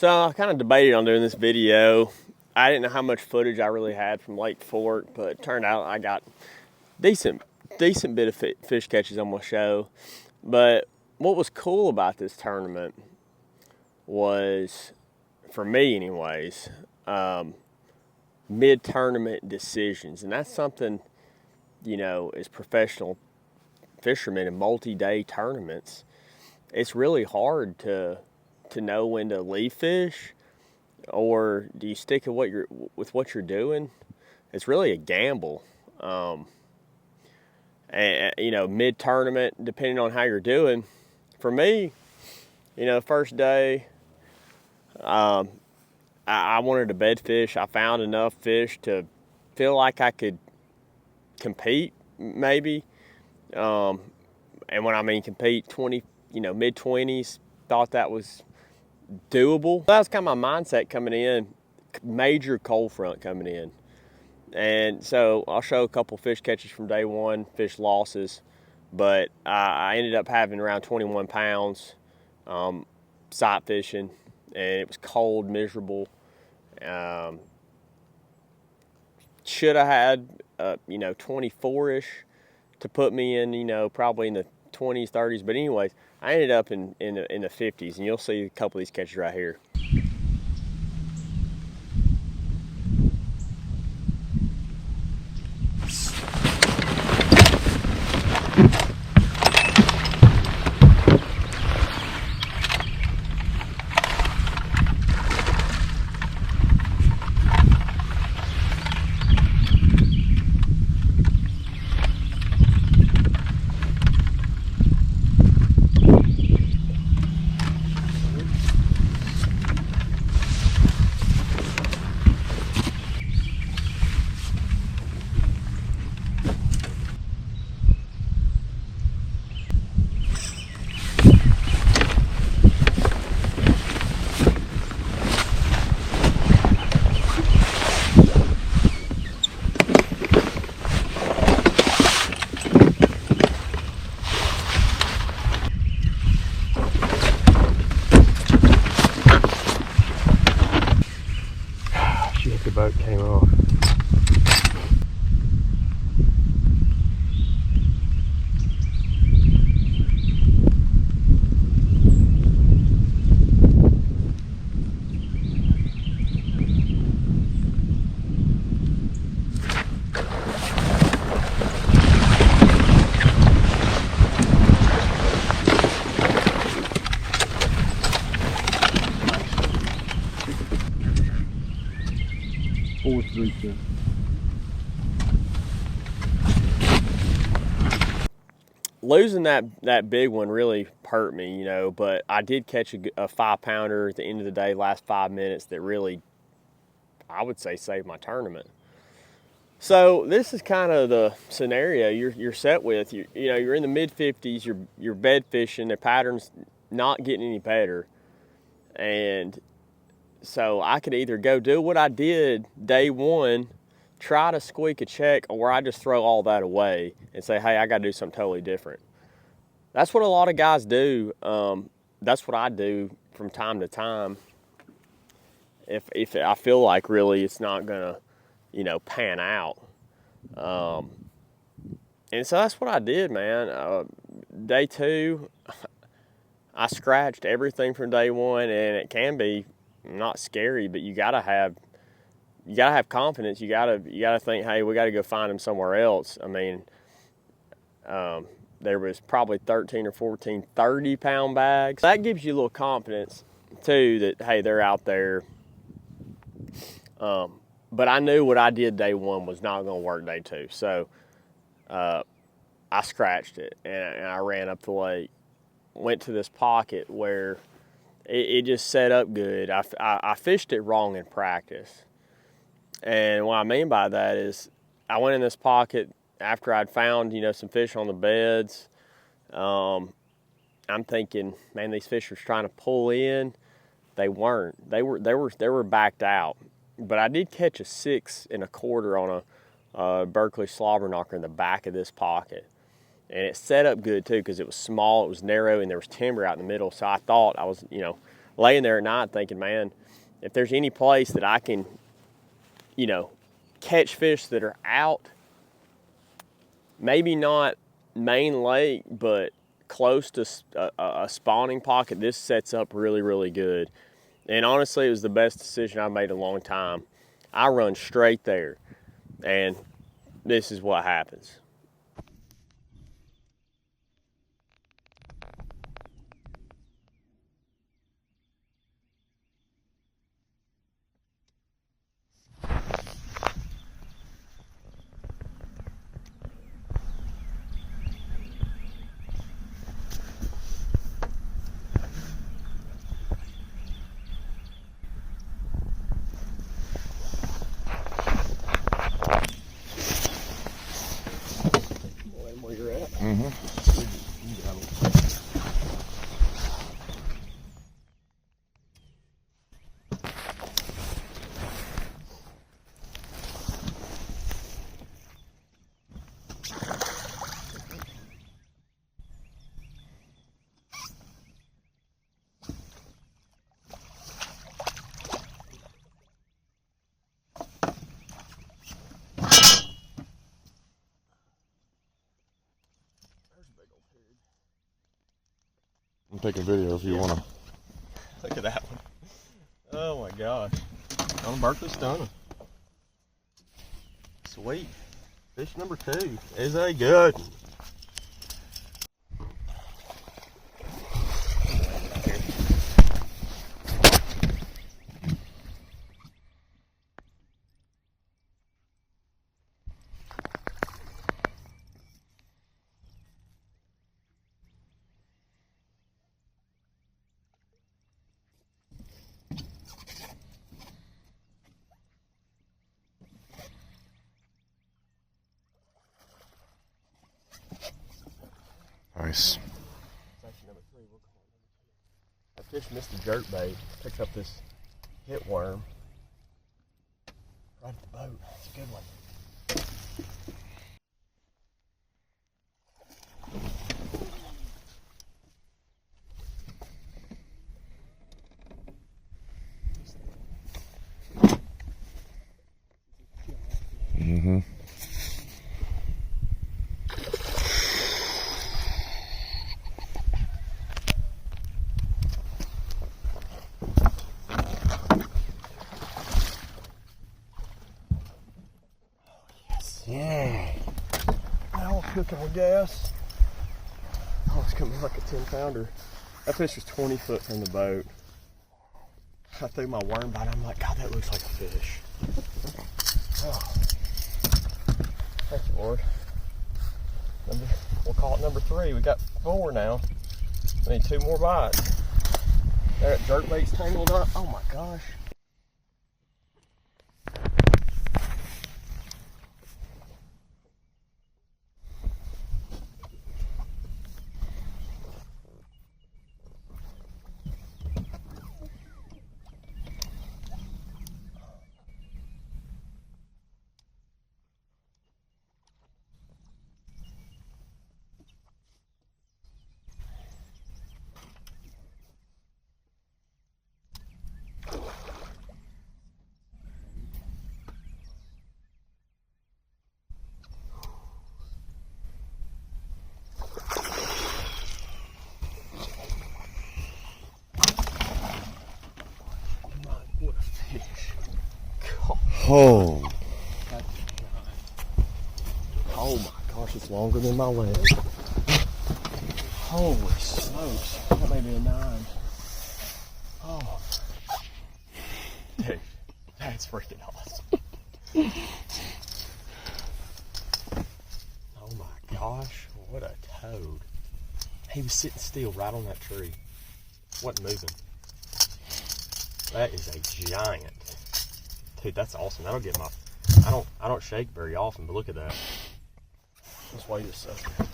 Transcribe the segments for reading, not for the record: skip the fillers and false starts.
So I kind of debated on doing this video. I didn't know how much footage I really had from Lake Fork, but it turned out I got decent bit of fish catches on my show. But what was cool about this tournament was, for me anyways, mid-tournament decisions. And that's something, as professional fishermen in multi-day tournaments, it's really hard to know when to leave fish, or do you stick with what you're doing? It's really a gamble. And mid-tournament, depending on how you're doing. For me, first day, I wanted to bed fish. I found enough fish to feel like I could compete, maybe. And when I mean compete, mid-20s, thought that was doable. That was kind of my mindset coming in, major cold front coming in. And so I'll show a couple fish catches from day one, fish losses, but I ended up having around 21 pounds sight fishing, and it was cold, miserable. Should have had 24-ish to put me in, probably in the 20s, 30s, but anyways, I ended up in the 50s, and you'll see a couple of these catches right here. The boat came off. Losing that big one really hurt me, but I did catch a 5-pounder at the end of the day, last 5 minutes, that really, I would say, saved my tournament. So this is kind of the scenario you're set with. You're in the mid-50s, you're bed fishing, the pattern's not getting any better. And so I could either go do what I did day one, try to squeak a check, or I just throw all that away and say, hey, I got to do something totally different. That's what a lot of guys do. That's what I do from time to time. If I feel like really it's not gonna, pan out. And so that's what I did, man. Day two, I scratched everything from day one, and it can be not scary, but you gotta have confidence. You gotta think, hey, we gotta go find them somewhere else. I mean, there was probably 13 or 14 30-pound bags. That gives you a little confidence too that, hey, they're out there. But I knew what I did day one was not going to work day two. So I scratched it, and I ran up the lake, went to this pocket where it just set up good. I fished it wrong in practice. And what I mean by that is I went in this pocket after I'd found, some fish on the beds. I'm thinking, man, these fish were trying to pull in. They weren't. They were backed out. But I did catch a 6 1/4 on a Berkeley slobber knocker in the back of this pocket. And it set up good too because it was small, it was narrow, and there was timber out in the middle. So I thought I was, laying there at night thinking, man, if there's any place that I can, catch fish that are out, maybe not main lake, but close to a spawning pocket, this sets up really, really good. And honestly, it was the best decision I've made in a long time. I run straight there, and this is what happens. Where you're at? Mm-hmm. I'm taking video if you want to. Look at that one. Oh my gosh. On Berkeley Stunner. Sweet. Fish number 2. Is a good. Nice. Actually, number 3. We'll call it number 2. I fish missed the jerk bait. Picked up this hit worm right at the boat. It's a good one. Mm-hmm. Yeah. Now we're cooking with gas. Oh, it's coming like a 10-pounder. That fish was 20 foot from the boat. I threw my worm bite. I'm like, God, that looks like a fish. Oh. Thank you, Lord. We'll call it number 3. We got 4 now. I need 2 more bites. That jerkbait's tangled up. Oh my gosh. What a fish. God. Oh. Oh my gosh, it's longer than my leg. Holy smokes. That may be a 9. Oh. Dude, that's freaking awesome. Oh my gosh, what a toad. He was sitting still right on that tree. Wasn't moving. That is a giant. Dude, that's awesome. That'll get my... I don't shake very often, but look at that. Let's weigh this sucker.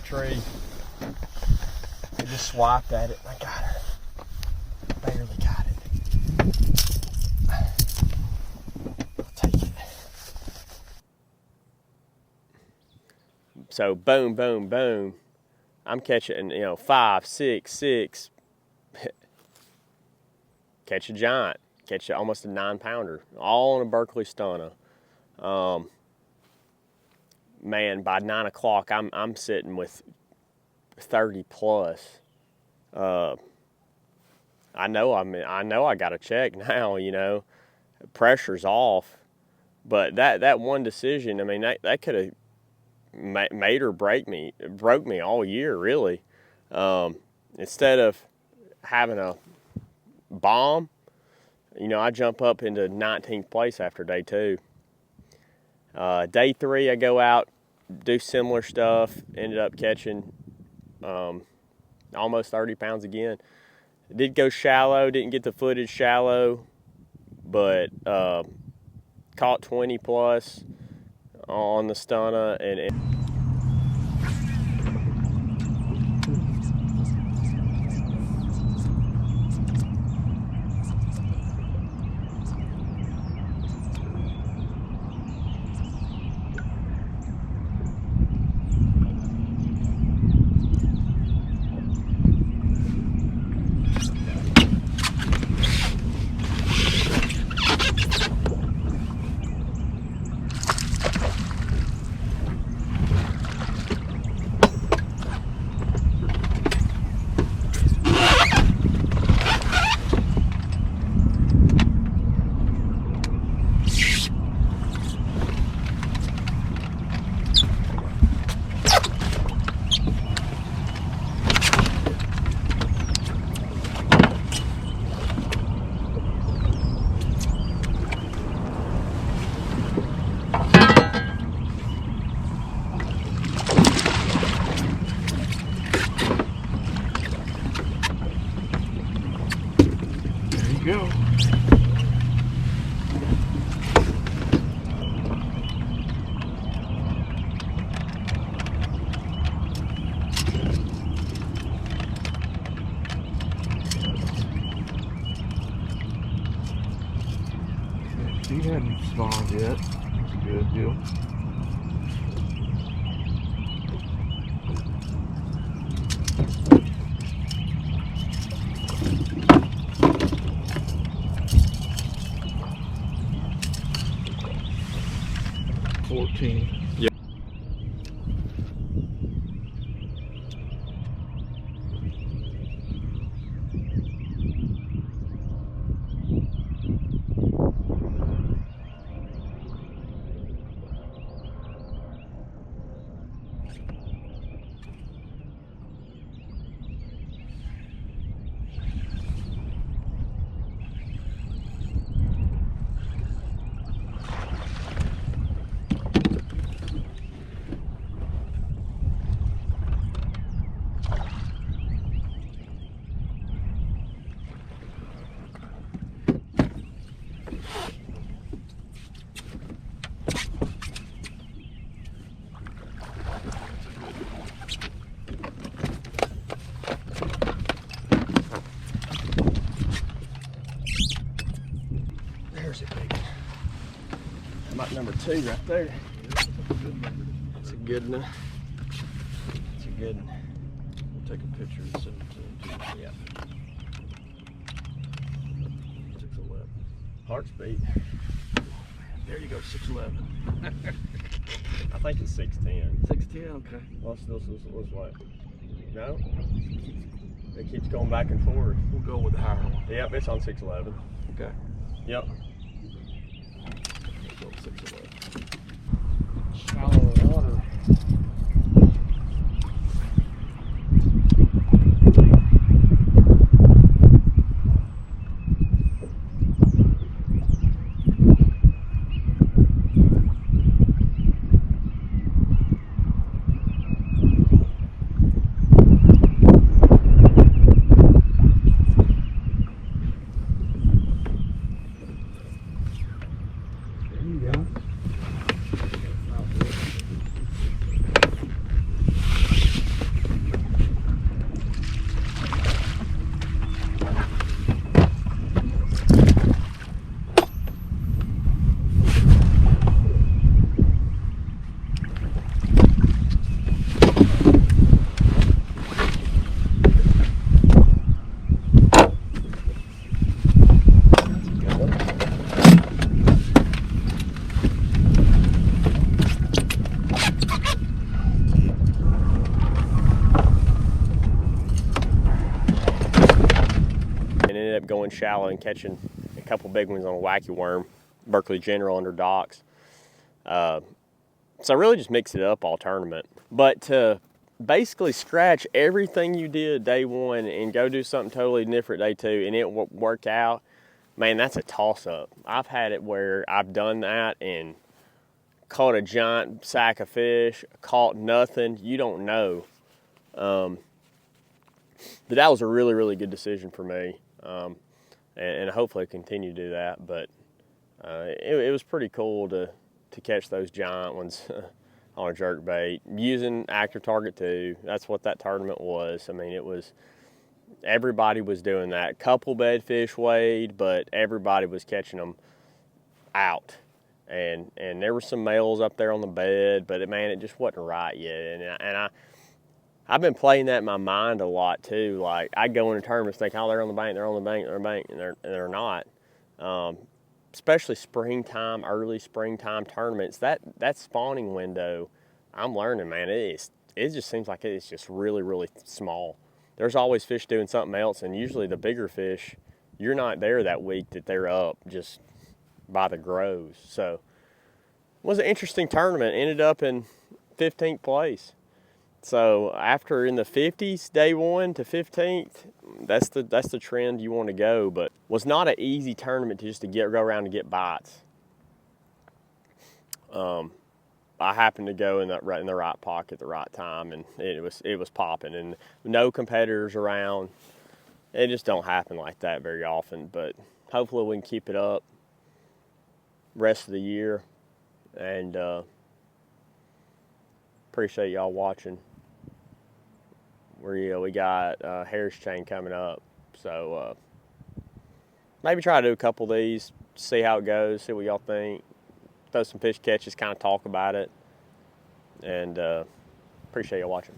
tree. I just swiped at it. I got her. Barely got it. I'll take it. So boom, boom, boom. I'm catching, 5, 6, 6. Catch a giant. Catch almost a 9-pounder. All on a Berkeley stunner. Man, by 9 o'clock, I'm sitting with 30 plus. I know I got to check now. Pressure's off, but that one decision, I mean, that could have made or broke me all year, really. Instead of having a bomb, I jump up into 19th place after day 2. Day 3, I go out, do similar stuff, ended up catching almost 30 pounds again. Did go shallow, didn't get the footage shallow, but caught 20 plus on the stunner. And Go. He hadn't spawned yet. That's a good deal. yeah. There's a big one. About number 2 right there. That's a good one. It's a good one. We'll take a picture and send it to him too. Yeah. 611. Heart's beat. There you go, 611. I think it's 610. 610, okay. Let's what? No? It keeps going back and forth. We'll go with the higher one. Yep, it's on 611. Okay. Yep. We'll go with 611. Shallow water. up going shallow and catching a couple big ones on a wacky worm, Berkeley General under docks. So I really just mix it up all tournament. But to basically scratch everything you did day one and go do something totally different day two and it work out, man, that's a toss-up. I've had it where I've done that and caught a giant sack of fish, caught nothing, you don't know. But that was a really, really good decision for me. And hopefully continue to do that. But it was pretty cool to catch those giant ones on a jerkbait using active target too. That's what that tournament was. I mean, everybody was doing that. Couple bedfish weighed, but everybody was catching them out. And there were some males up there on the bed, but man, it just wasn't right yet. And I've been playing that in my mind a lot too. Like I go into tournaments think, oh, they're on the bank, they're on the bank, they're on the bank, and they're not. Especially springtime, early springtime tournaments, that spawning window, I'm learning, man, it just seems like it's just really, really small. There's always fish doing something else, and usually the bigger fish, you're not there that week that they're up just by the groves. So it was an interesting tournament. Ended up in 15th place. So after in the 50s, day one to 15th, that's the trend you want to go. But was not an easy tournament to go around and get bites. I happened to go in the right pocket at the right time, and it was popping, and no competitors around. It just don't happen like that very often. But hopefully we can keep it up rest of the year, and appreciate y'all watching. We got Harris Chain coming up, so maybe try to do a couple of these, see how it goes, see what y'all think, throw some fish catches, kind of talk about it, and appreciate y'all watching.